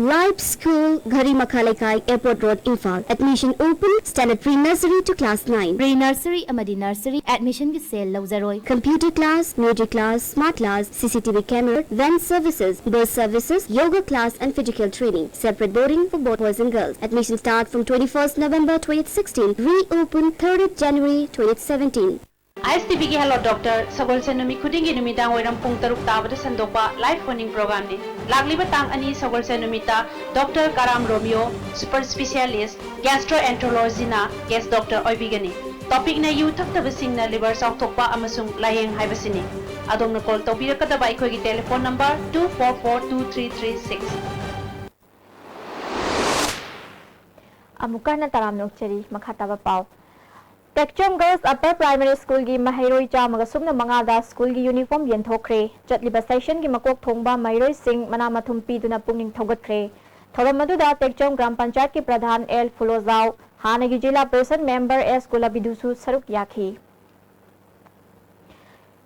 Speaker 18: Live School, Ghari Makhalekai, Airport Road, Imphal. Admission open, standard pre-nursery to class 9.
Speaker 6: Pre-nursery, amadi nursery, admission ki sale lauzaroi.
Speaker 18: Computer class, music class, smart class, CCTV camera, van services, bus services, yoga class and physical training. Separate boarding for both boys and girls. Admission start from 21st November 2016. Reopen 3rd January 2017.
Speaker 19: ISTV की hello doctor Sagol से नुमी खुदिंगी नुमिदांग वैरम पुंग तरुक ताबद संदोपा live phoning programme ने लागलीब तांग अनि सगोल से नुमिता doctor कराम Romeo super specialist gastroenterology ना guest doctor ओइबिगनी topic ने you थक्तबसिंग न liver साउथोपा अमसुंग लायेंग हाइबसिनी अदोम न कॉल तौबिरकदबा अखोगी टेलीफोन नंबर 24423336
Speaker 2: अमुकाना तराम नोकचरी मखाताबा पाव Spectrum Girls Upper Primary School की महरोई चामग सुमन मंगादा स्कूल की यूनिफॉर्म यंथोखरे चटलिबा सेशन की मकोक थोंबा महरोई सिंह मना मथुम पीदुना पुंगिंग थौगतखरे थौरम मदुदा टेक्चम ग्राम पंचायत की प्रधान एल फुलोजाव हानगी जिला परिषद मेंबर एस गुलाबिदुसु सरुक याखी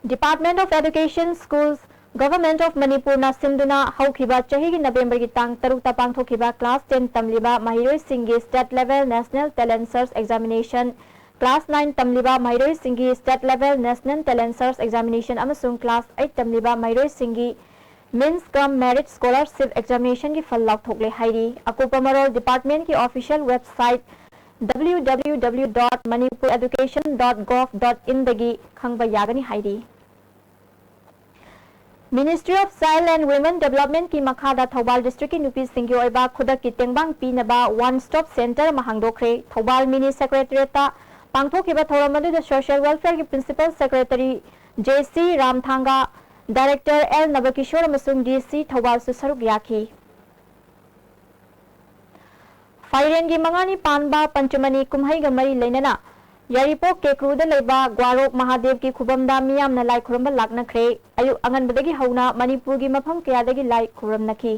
Speaker 2: department of education schools government of Manipur ना सिंधुना हौखिबा चही की नवंबर की तांग तरुक पांगथोखिबा क्लास 10 तमलिबा महरोई सिंह की state level national talent search examination Class 9 तमलिबा माइरोई सिंगी state level national talent search examination अमसुंग क्लास 8 तमलिबा माइरोई सिंगी means cum merit scholarship examination की फल लाउथोकले हाइरी अकुपा मरोल डिपार्टमेंट की ऑफिशियल वेबसाइट www.manipureducation.gov.in दगी खंगबा यागनी हाइरी ministry of child and women development की मखादा थौबाल डिस्ट्रिक्ट की नुपी सिंगी ओइबा खुदक की तेंगबांग पीनबा वन स्टॉप सेंटर महंगदोखरे थौबाल मिनी सेक्रेटरीट पांगथोखिबा थौरम अदुदा सोशल वेलफेयर की principal secretary JC Ramthanga director L Nabakishore अमसुंग डीसी थौबाल सुसरुक याखी फाइरेन की मंगानी पानबा पंचमनी कुमहई गमरी लेनना यारीपोक के क्रूदा लेबा ग्वारोक महादेव की खुबमदा मियामना लाई खुरम लाकनखरे अयु अंगनबदगी हौना मणिपुर की मफम कयादगी लाई खुरमनखी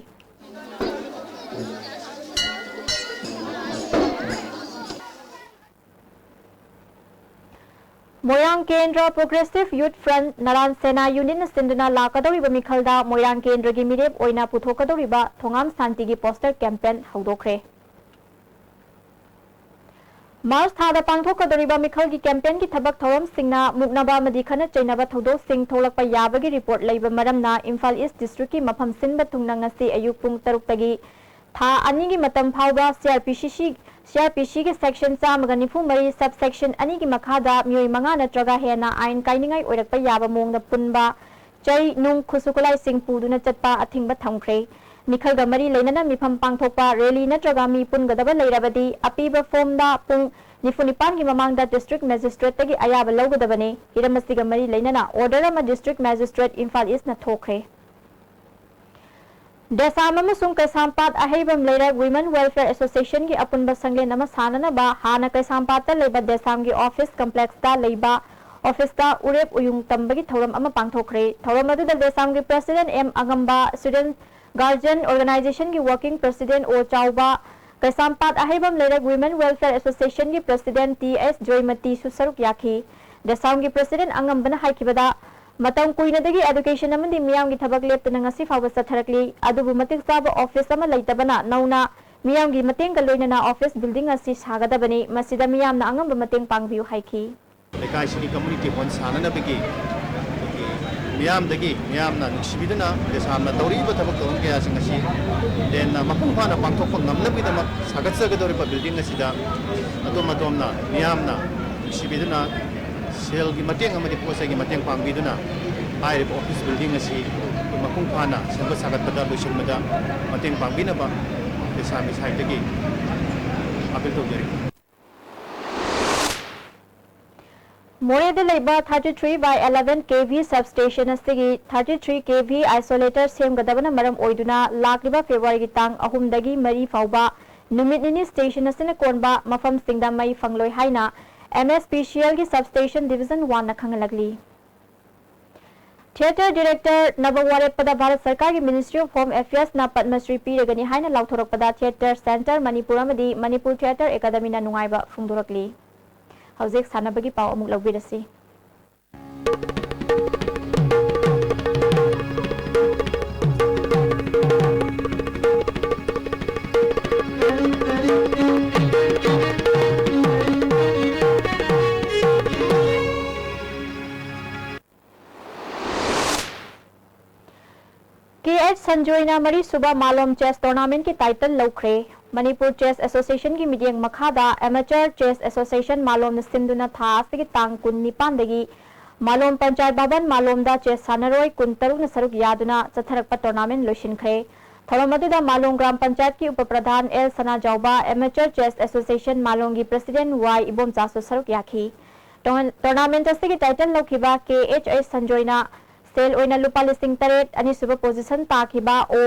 Speaker 2: मोयांग केंद्र प्रोग्रेसिव यूथ फ्रंट नारायण सेना यूनियन सिंधुना लाकदौरिबा मिखलदा मोयांग केंद्र की मिरेप ओइना पुथोकदौरिबा थोंगाम शांति की पोस्टर कैंपेन हौदोखरे मार्च थादा पांगथोकदौरिबा मिखल की कैंपेन की थबक थौरम सिंगना मुकनबा मदि खना चैनबा थौदो सिंग थोलकपा याबगी रिपोर्ट लैबा मरमना इम्फाल ईस्ट डिस्ट्रिक्ट की मफम सिनबा थुंगना ngasi अयुक पुंग 6 तगी था अनि की मतम फावबा सीआरपीसी के सेक्शन 194 सब सेक्शन अनि की मखादा मियोय मंगा नत्रगा हेना आइन काइनिंगाई ओइरकपा याबा मोंगदा पुनबा चै नुंग खुसुकुलाई सिंग पुदुना चटपा अथिंगबा थंखरे मिखल गमरी लेनना मिफम पांगथोकपा रैली नत्रगा मी पुनगदबा लैरबदी अपीबा फॉर्मदा पुंग निफुनिपान की ममांगदा डिस्ट्रिक्ट मैजिस्ट्रेट तगी अयाबा लौगदबने हिरमसी गमरी लेनना ऑर्डर अमा डिस्ट्रिक्ट मैजिस्ट्रेट इम्फाल ईस्ट न थोखरे देसाम अमसुंग कैसामपात अहेबम लेरक वुमेन वेलफेयर एसोसिएशन की अपुनबा संगलेन अमा साननबा हाना कैसामपात लेबा देसाम की ऑफिस कॉम्प्लेक्स दा लेबा ऑफिस दा उरेप उयुंग तंबगी थौरम अमा पांगथोखरे थौरम अदुदा देसाम की president M Angamba student guardian organisation की वर्किंग प्रेसिडेंट ओ चाउबा कैसामपात अहेबम लेरक वुमेन वेलफेयर एसोसिएशन की प्रेसिडेंट टी एस जोयमती सुसरुक याखी देसाम की प्रेसिडेंट अंगंबना हाइकिबदा मतम कुइनदगी एजुकेशन अमदी मियाम की थबक लेपतना ngasi फाव सथरकली अदुबु मतिक साब ऑफिस अमा लैतबना नौना मियाम की मतंग लोइनना ऑफिस बिल्डिंग असी सागदबनी मसिदा मियाम ना अंगम मतंग पांगबियु हाइकी
Speaker 20: लेकाई सिनी कम्युनिटी हॉल सानना बिगी मियाम दगी मियाम ना नुसिबिदना देसामना तौरीब थबक तौम के यासिंग असी देना मपुंग फाना पांगथोक नमनबिदमक सागत्सगदोरिबा बिल्डिंग असिदा अदोम अदोमना मियाम ना नुसिबिदना सेल की मतंग अमदि पोसे की मतंग पांगबिदना हाइरिब ऑफिस बिल्डिंग असी मपुंग फाना सेंब सागतबदा लोइसिनमदा मतंग पांगबिनबा देसामी साइडगी अपील तौजरी
Speaker 2: मोरेद 33/11 kV सबस्टेशन असगी 33 kV आइसोलेटर सेमगदबना मरम ओइदुना लाक्लिबा फेब्रुआरी की तांग अहुमदगी मरी फाउबा नुमितनिनी स्टेशन असना कोनबा मफम सिंगदा मई फंगलोय हाइना MSPCL की सबस्टेशन डिवीजन 1 न खंगलगली थिएटर डायरेक्टर नबवारे पदा भारत सरकार की मिनिस्ट्री ऑफ होम अफेयर्स ना पद्मश्री पीरगनी हाइना लाउथोरक पदा थिएटर सेंटर मणिपुर अमदी मणिपुर थिएटर एकेडमी ना नुंगाइबा फुंदोरकली हौजिक सानबगी पाव अमुक लौबिरसी KH संजोयना मरी सुबह मालोम चेस टूर्नामेंट की टाइटल लौख्रे मणिपुर चेस एसोसिएशन की मिडियंग मखादा एमेचर चेस एसोसिएशन मालोम सिंधुना था की तांग कुन निपानदगी मालोम पंचायत भवन मालोमदा चेस सानरोय कुन तरुक सरुक यादुना चथरक टूर्नामेंट लोशिनख्रे थोरमदुदा मालोम ग्राम पंचायत की उप प्रधान एल सना जाउबा एमेचर चेस एसोसिएशन मालोम की प्रेसिडेंट वाई इबोम चासु सरुक याखी टूर्नामेंट की टाइटल लौखिबा KH संजोयना सेल ओइना लुपा लिसिंग 8 अनि सुबह पोजीशन ताकिबा ओ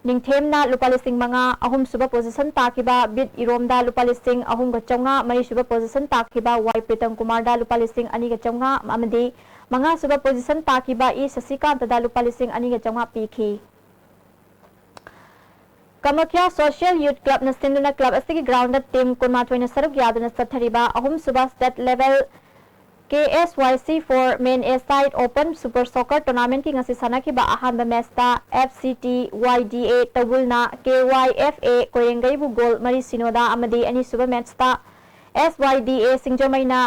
Speaker 2: निंगथेमना लुपा लिसिंग मंगा अहुम सुबह पोजीशन ताकिबा बिट इरोमदा लुपा लिसिंग अहुम गचौंगा मरी सुबह पोजीशन ताकिबा वाई प्रीतम कुमार दा लुपा लिसिंग अनि गचौंगा अमदी मंगा सुबह पोजीशन ताकिबा ई शशिकांत दा लुपा लिसिंग अनि गचौंगा पीखी कमख्या सोशल यूथ क्लब न सिंधुना क्लब असगी ग्राउंड टीम कुनमाथोइना सरुक यादुना सथरिबा अहुम सुबह state level KSYC for Men A-Side Open Super Soccer Tournament की ngasi sanakhiba ahanba match ta FCT YDA Tabulna KYFA Koyengai bu goal mari sinoda amadi ani suba match ta SYDA Singjomaina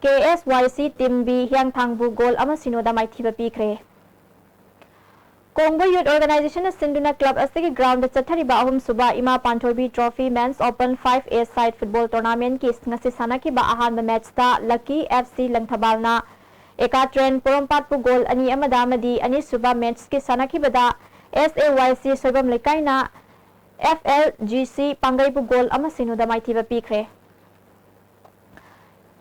Speaker 2: KSYC team B Hyangthang bu goal ama sinoda maithiba pikre Kongbo Youth Organization Sinduna Club asigi ground chathariba ahum suba ima Panthorbi Trophy Men's Open 5A Side Football Tournament ki ngasi sanakhiba ahanba match ta Lucky FC Langthabalna Ekatren Porompat pu goal ani amada amadi ani suba match ki sanakibada SAYC Soibam Lekaina FLGC Pangai pu goal ama sinuda maithiba pikre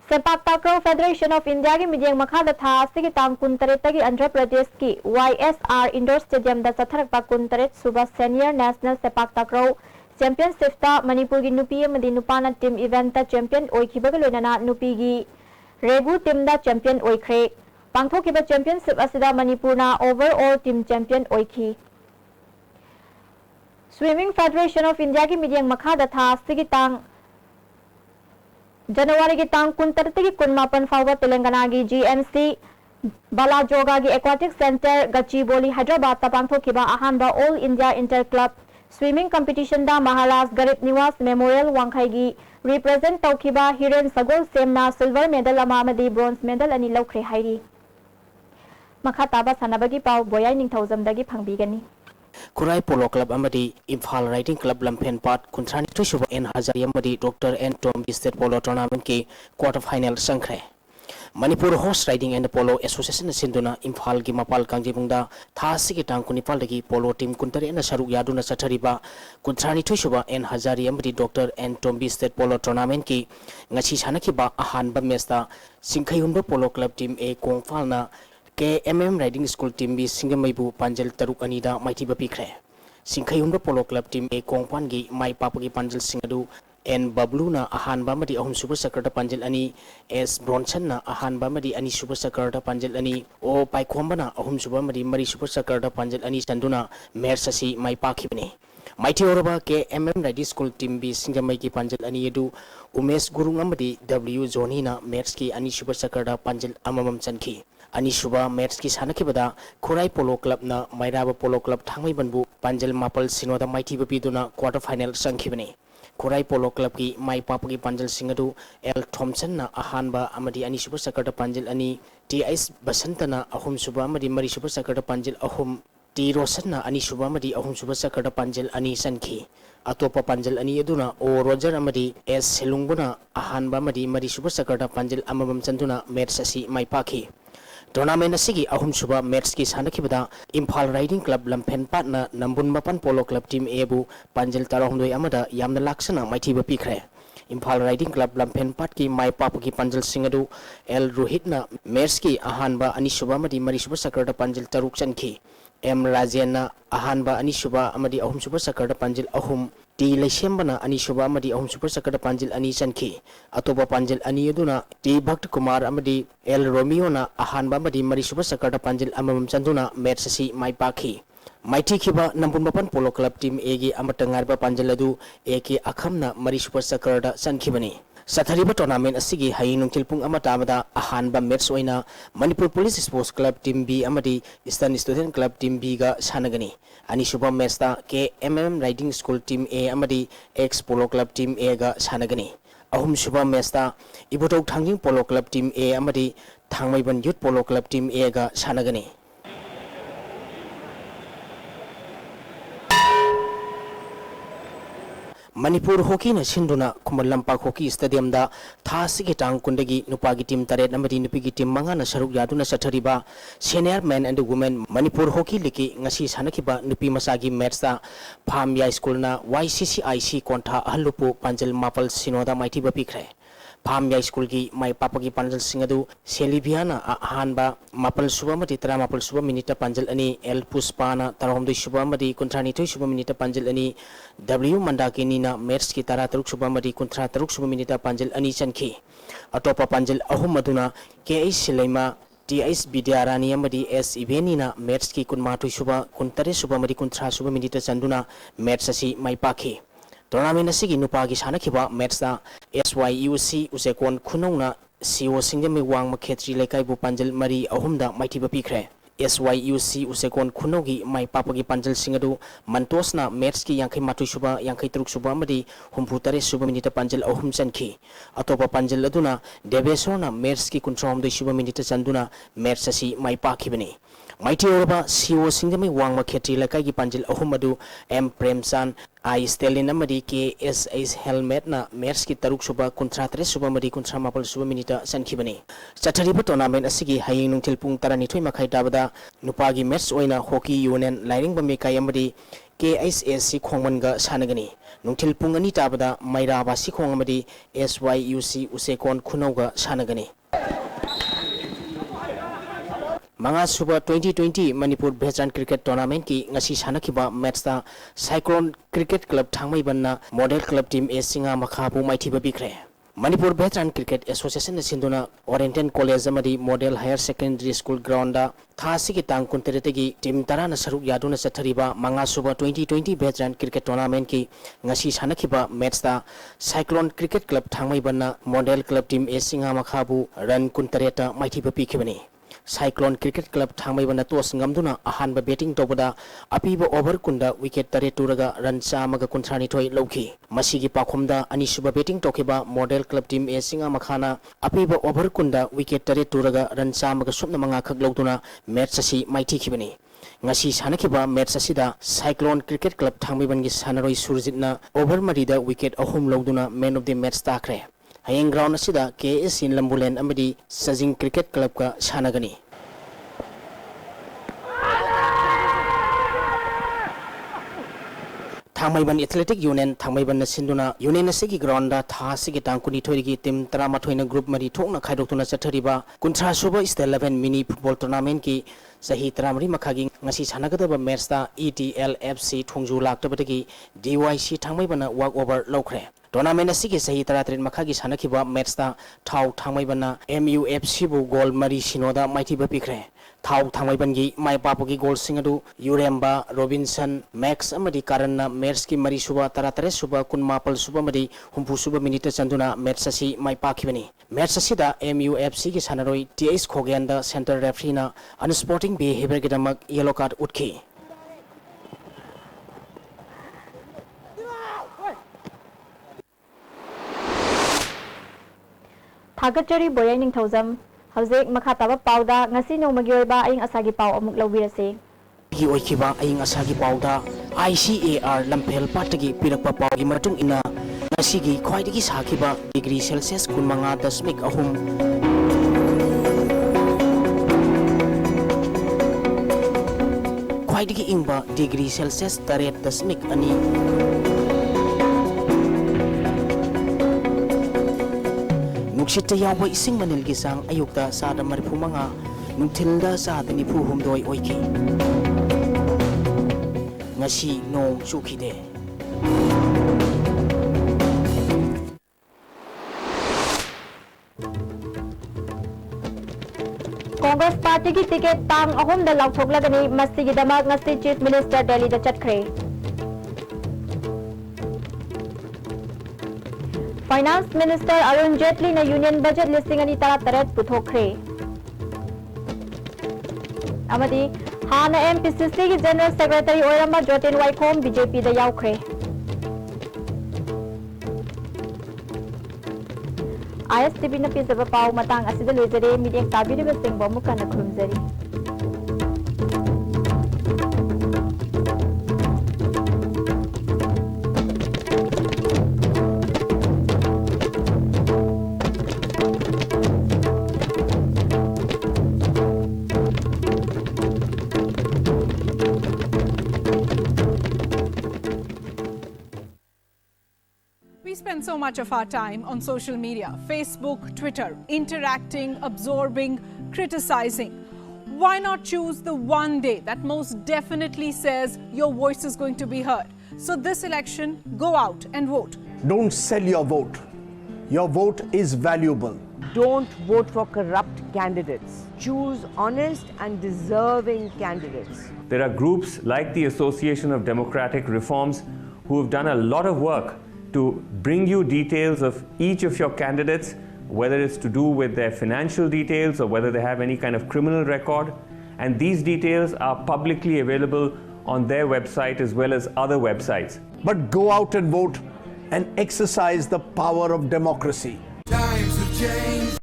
Speaker 2: sepak takraw federation of India की मिडियंग मखादा था असगी तांग कुंतरेत की आंध्र प्रदेश की YSR indoor stadium दा चथरकपा कुंतरेत सुबह senior national sepak takraw championship ता मणिपुर की नुपी अमदी नुपाना टीम इवेंट ता चैंपियन ओइखिबग लोइनाना नुपी की रेगु टीम दा चैंपियन ओइख्रे पांगथोखिबा चैंपियनशिप असिदा मणिपुरना ओवरऑल टीम चैंपियन ओइखी स्विमिंग फेडरेशन ऑफ इंडिया की मिडियंग मखादा था असगी तांग जनवरी की तांग कुंतरत की कुनमापन फाउबा तेलंगाना की GMC बालाजोगा की एक्वाटिक सेंटर गच्चीबोली हैदराबाद ता पांगथोखिबा अहानबा all India inter club swimming competition दा महाराज गरीब निवास मेमोरियल वांखाई की रिप्रेजेंट तौखिबा हिरेन सगोल सेमना सिल्वर मेडल अमामदी ब्रोंज मेडल अनि लौख्रे हाइरी मखा ताबा सनबगी पाव बोयाई निंगथौजमदगी फंगबीगनी
Speaker 21: खुराई पोलो क्लब अमदी इम्फाल राइडिंग क्लब लम्फेन पाट कुंथ्रानी तुशुब एन हजारी अमदी doctor N Tombi state polo tournament की क्वार्टर फाइनल संख्रे Manipur horse riding and polo association सिंधुना Imphal की मपाल कांगजेबुंगदा थासी की टांग कुनिपाल दगी पोलो टीम कुंतरे न सरुक यादुना चथरिबा कुंथ्रानी तुशुब एन हजारी अमदी doctor N Tombi state polo tournament की ngasi sanakhiba ahanba match ta singkhayunba polo club team A कोंगफालना KMM राइडिंग स्कूल टीम भी सिंगमैबू पांजल तरुक अनीदा माइथी बपीख्रे सिंखयुंगा पोलो क्लब टीम ए कोंगपान की माई पापगी पांजल सिंगदु एन बबलूना अहानबा मदी अहुम सुपर सकरटा पांजल अनि एस ब्रॉन्सन ना अहानबा मदी अनि सुपर सकरटा पांजल अनि ओ पाइखोंबना अहुम सुपर मदी मरी सुपर सकरटा पांजल अनि संदुना मैच असि माई पाखिबने Maitioraba KMM Ready School Team B Singamai ki Panjal ani edu Umesh Gurung amadi W Zoni na Mets ki ani Super Sakarda Panjal amamam chanki. Ani Suba Mets ki sanakibada Kurai Polo Club na Mairaba Polo Club Thangmai Banbu Panjal Mapal Sinoda Mighty Bapiduna quarter final sankibani. Kurai Polo Club ki Mai Papagi Panjal Singadu L Thompson na Ahanba amadi ani Super Sakarda Panjal ani T.S. Basantana ahum Suba amadi Mari Super Sakarda Panjal ahum T. Rosanna ani Suba amadi ahum Super Sakarda Panjal ani sanki. Atopa Panjal ani eduna O Roger amadi S. Selungbuna Ahanba amadi Mari Super Sakarda Panjal amamam chanduna Mersasi Mai Paki. Tournament asigi ahum suba match ki sanakibada Imphal Riding Club Lampen Patna Nambun Mapan Polo Club Team Ebu Panjal Tarahumdoi amada yamna laksana maithiba pikre. Imphal Riding Club Lampen Pat ki mai papuki Panjal Singadu L Rohitna match ki ahanba ani suba amadi mari suba sakarda Panjal taruk chanki. M Rajena ahanba ani suba amadi ahum suba sakarda Panjal ahum T Leshembana ani suba amadi ahum super sakarda Panjal ani chanki. Atoba Panjal ani eduna T Bhakt Kumar amadi L Romeo na ahanba amadi mari super sakarda Panjal amamam chanduna match asi mai paki. Mighty Kiba Nambun Mapan Polo Club Team Egi Amatangarba Panjaladu Eki Akamna Mari Super Sakarda Sankibani. Sathariba tournament asigi hayinung tilpung amatamada ahanba match oina Manipur Police Sports Club Team B amadi Eastern Student Club Team B ga sanagani. Ani suba match ta KMM Riding School Team A amadi X Polo Club Team A ga sanagani. Ahum suba match ta Ibotok Thangjing Polo Club Team A amadi Thangmaiban Youth Polo Club Team A ga sanagani. Manipur Hockey na Sinduna Kumal Lampak Hockey Stadium da Thasigi Tang Kundagi Nupagi Team Taret Namadi Nupigi Team Manga na Saruk Yaduna Sathariba Senior Men and Women Manipur Hockey Liki ngasi sanakiba Nupi Masagi match da Phamya School na YCCIC Konta Halupu Panjal Mapal Sinoda Mighty Bapikre. Phamya School ki mai papagi Panjal Singadu Selibiana ahanba Mapal Suba Mati Tara Mapal Suba Minita Panjal ani L Puspana Tarahumdoi Suba Mati Kuntrani Toi Suba Minita Panjal ani W Mandakini na match ki Tara Taruk Suba Mati Kuntra Taruk Suba Minita Panjal ani chanki. Atopa Panjal ahum maduna K.A. Silaima T.S. Bidyarani amadi S. Iveni na match ki Kunmatoi Suba Kuntare Suba Mati Kuntra Suba Minita Chanduna match asi mai paki. Tournament asigi nupagi sanakiba match da SYUC Usekon Khunongna CO Singami Wang Makhetri Lekai bu Panjal Mari ahumda maithiba pikre. SYUC Usekon Khunogi mai papagi Panjal Singadu Mantosna match ki Yankai Matu Suba Yankai Truk Suba amadi Humputare Suba Minita Panjal ahum chanki. Atopa Panjal aduna Devesona match ki Kuntramdoi Suba Minita chanduna match asi mai pakibani. Mighty Oraba CO Singami Wang Makhetri Lekai ki Panjal ahumadu M Premsan I Stalin amadi KSS helmet na match ki taruk suba kontratre suba madi kontra mapal suba minita sankibani. Sathariba tournament asigi haying nung tilpung taranithoi makai dabada nupagi match oina hockey union lining bamikai amadi KSS khongmanga sanagani. Nung tilpung ani tabada mairaba si khong amadi SYUC Usekon Khunauga sanagani. Manga Suba 2020 Manipur Veteran Cricket Tournament ki ngasi sanakiba match ta Cyclone Cricket Club Thangmai banna Model Club Team A Singa Makhapu maithiba bikre. Manipur Veteran Cricket Association sinduna Oriental College amadi Model Higher Secondary School ground da thasigi tang kunteretegi team tara na saruk yaduna sathariba Manga Suba 2020 Veteran Cricket Tournament ki ngasi sanakiba match ta Cyclone Cricket Club Thangmai banna Model Club Team A Singa Makhapu run kuntereta maithiba pikibani. Cyclone Cricket Club Thangmai bana tos ngamduna ahanba batting tobada apiba over kunda wicket tare turaga run chamaga kuntrani thoi lauki. Masigi pakhumda ani suba batting tokiba Model Club Team A Singa Makhana apiba over kunda wicket tare turaga run chamaga supna manga khak lauduna match asi maiti khibani. Ngasi sanakiba match asida Cyclone Cricket Club Thangmai bangi sanaroi Surjitna over marida wicket ahum lauduna man of the match takre. Hayeng ground asida KS in Lambulen amadi Sajing Cricket Club ka sanagani. Thangmaiban Athletic Union Thangmaiban na sinduna Union asigi ground da thasigi tangkuni thoirigi team 13 na group mari thokna khaidoktuna chathariba kuntra suba is 11 mini football tournament ki sahi 13 makhagi ngasi sanagadaba match da ETL FC thongju laktabadagi DYC Thangmaiban na walk over lokre. Tournament asigi sahi 13 makhagi sanakiba match da thau Thangmaiban na MUFC bu goal mari sinoda maithiba pikre. Thau Thangaibangi, Mai Papagi Gold Singadu, Uremba, Robinson, Max Amadi Karana, Merski Mari Suba, Taratare Suba, Kunmapal Subamadi, Humpu Suba Minita Sanduna, Mersasi, Mai Pakivani. Mersasida, MUFC Sanaroi, TS Koganda, Center Refrina, Unsporting Behavior Gidamak, Yellow Card Utki.
Speaker 2: Thagachari Boyaning Tozam, Hosek Makataba Pauda, Nasino Magyoba, Aing Asagi Pau, Muklawirase.
Speaker 21: Oikiba, Aing Asagi Pauda, ICAR, Lampel Patagi, Pirapapa, Imatung Ina, Nasigi, Quaidigi Sakiba, degree Celsius, Kunmanga, the Smik Ahum. Quaidigi Ingba, degree Celsius, Taret, the Smik Ani. Nuksita yawa ising manil gisang ayukta sa da maripumanga nungtilda sa da nipu humdoy oiki. Ngasi no chukide.
Speaker 2: Congress Party ki ticket tang ahum da lauthoklagani masti gidamag ngasi Chief Minister Delhi da chatkre. Finance Minister Arun Jaitley na Union Budget listing ani tarat puthokre. Amadi Hana MPCC ki General Secretary Oiramba Jotin Waikhom BJP da yaukre. ISTB na pisaba pau matang asida loizare media tabiri basing bomu kana khumzari.
Speaker 1: We spend so much of our time on social media, Facebook, Twitter, interacting, absorbing, criticizing. Why not choose the one day that most definitely says your voice is going to be heard? So this election, go out and vote.
Speaker 22: Don't sell your vote. Your vote is valuable.
Speaker 23: Don't vote for corrupt candidates. Choose honest and deserving candidates.
Speaker 24: There are groups like the Association of Democratic Reforms who have done a lot of work to bring you details of each of your candidates, whether it's to do with their financial details or whether they have any kind of criminal record. And these details are publicly available on their website as well as other websites.
Speaker 22: But go out and vote and exercise the power of democracy.
Speaker 25: Times have changed.